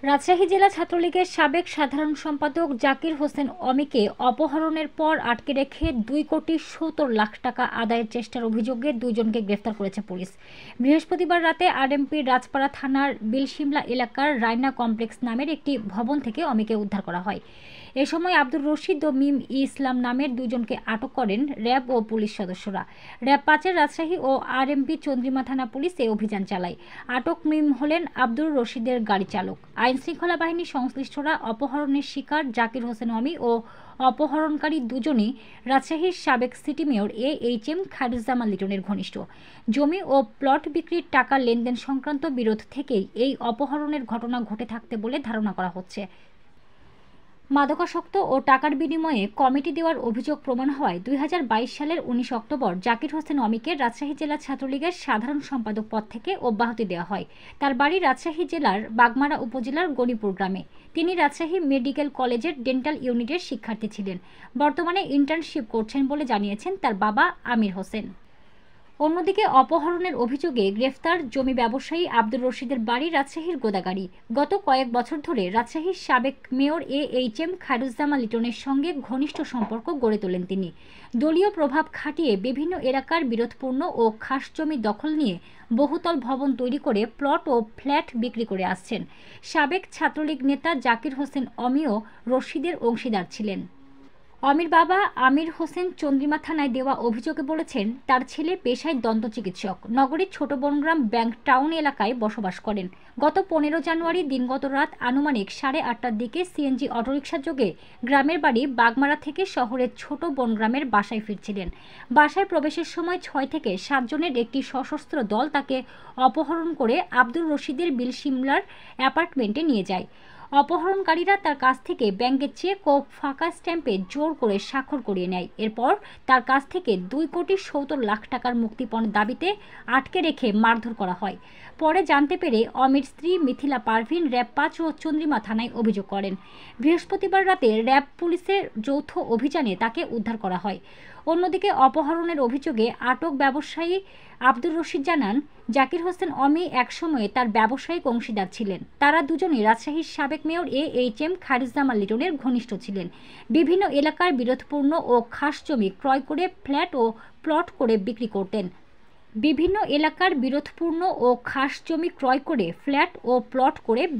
রাজশাহী জেলা ছাত্রলীগের সাবেক সাধারণ সম্পাদক জাকির হোসেন অমিকে অপহরণের পর আটকে রেখে 2,70,00,000 টাকা আদায়ের চেষ্টার অভিযোগে দুজনকে গ্রেফতার করেছে পুলিশ। বৃহস্পতিবার রাতে আরএমপির রাজপাড়া থানার বিলশিমলা এলাকার রায়না কমপ্লেক্স নামের একটি ভবন থেকে অমিকে উদ্ধার করা হয়। এ সময় আব্দুর রশিদ ও মিম ইসলাম নামের দুজনকে আটক করেন র্যাব ও পুলিশ সদস্যরা। র্যাব 5-এর রাজশাহী ও আরএমপি চন্দ্রিমা থানা পুলিশ এই অভিযান চালায়। আটক মিম হলেন আব্দুর রশিদের গাড়ি চালক। আইনশৃঙ্খলা বাহিনী সংশ্লিষ্টরা অপহরণের শিকার জাকির হোসেন অমি ও অপহরণকারী দুজনই রাজশাহীর সাবেক সিটি মেয়র AHM খায়রুজ্জামান লিটনের ঘনিষ্ঠ। জমি ও প্লট বিক্রির টাকা লেনদেন সংক্রান্ত বিরোধ থেকেই এই অপহরণের ঘটনা ঘটে থাকতে বলে ধারণা করা হচ্ছে। মাদকাসক্ত ও টাকার বিনিময়ে কমিটি দেওয়ার অভিযোগ প্রমাণ হওয়ায় 2022 সালের 19 অক্টোবর জাকির হোসেন অমিকে রাজশাহী জেলা ছাত্রলীগের সাধারণ সম্পাদক পদ থেকে অব্যাহতি দেওয়া হয়। তার বাড়ি রাজশাহী জেলার বাগমারা উপজেলার গণিপুর গ্রামে। তিনি রাজশাহী মেডিকেল কলেজের ডেন্টাল ইউনিটের শিক্ষার্থী ছিলেন। বর্তমানে ইন্টার্নশিপ করছেন বলে জানিয়েছেন তার বাবা আমির হোসেন। অন্যদিকে অপহরণের অভিযোগে গ্রেফতার জমি ব্যবসায়ী আব্দুর রশিদের বাড়ি রাজশাহীর গোদাগাড়ি। গত কয়েক বছর ধরে রাজশাহীর সাবেক মেয়র AHM খায়রুজ্জামান লিটনের সঙ্গে ঘনিষ্ঠ সম্পর্ক গড়ে তোলেন তিনি। দলীয় প্রভাব খাটিয়ে বিভিন্ন এলাকার বিরোধপূর্ণ ও খাস জমি দখল নিয়ে বহুতল ভবন তৈরি করে প্লট ও ফ্ল্যাট বিক্রি করে আসছেন। সাবেক ছাত্রলীগ নেতা জাকির হোসেন অমিও রশিদের অংশীদার ছিলেন। অমির বাবা আমির হোসেন চন্দ্রিমা থানায় দেওয়া অভিযোগে বলেছেন, তার ছেলে পেশায় দন্ত চিকিৎসক, নগরীর ছোট বনগ্রাম ব্যাংক টাউন এলাকায় বসবাস করেন। গত 15 জানুয়ারি দিনগত রাত আনুমানিক 8:30টার দিকে সিএনজি অটোরিকশা যোগে গ্রামের বাড়ি বাগমারা থেকে শহরের ছোট বনগ্রামের বাসায় ফিরছিলেন। বাসায় প্রবেশের সময় 6 থেকে 7 জনের একটি সশস্ত্র দল তাকে অপহরণ করে আব্দুর রশিদের বিলশিমলার অ্যাপার্টমেন্টে নিয়ে যায়। অপহরণকারীরা তার কাছ থেকে ব্যাংকের চেক ও ফাঁকা স্ট্যাম্পে জোর করে স্বাক্ষর করিয়ে নেয়। এরপর তার কাছ থেকে 2,70,00,000 টাকার মুক্তিপণ দাবিতে আটকে রেখে মারধর করা হয়। পরে জানতে পেরে অমির স্ত্রী মিথিলা পারভিন র্যাব 5 ও চন্দ্রিমা থানায় অভিযোগ করেন। বৃহস্পতিবার রাতে র্যাব পুলিশের যৌথ অভিযানে তাকে উদ্ধার করা হয়। অন্যদিকে অপহরণের অভিযোগে আটক ব্যবসায়ী আব্দুর রশিদ জানান, জাকির হোসেন অমি একসময়ে তার ব্যবসায়িক অংশীদার ছিলেন। তারা দুজনেই রাজশাহীর সাবেক মেয়র AHM খায়রুজ্জামান লিটনের ঘনিষ্ঠ ছিলেন। বিভিন্ন এলাকার বিরোধপূর্ণ ও খাস জমি ক্রয় করে ফ্ল্যাট ও প্লট করে বিক্রি করতেন।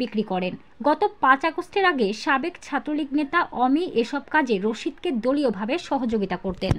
বিক্রি করেন। গত 5 আগস্টের আগে সাবেক ছাত্রলীগ নেতা অমি এসব কাজে রশিদকে দলীয়ভাবে সহযোগিতা করতেন।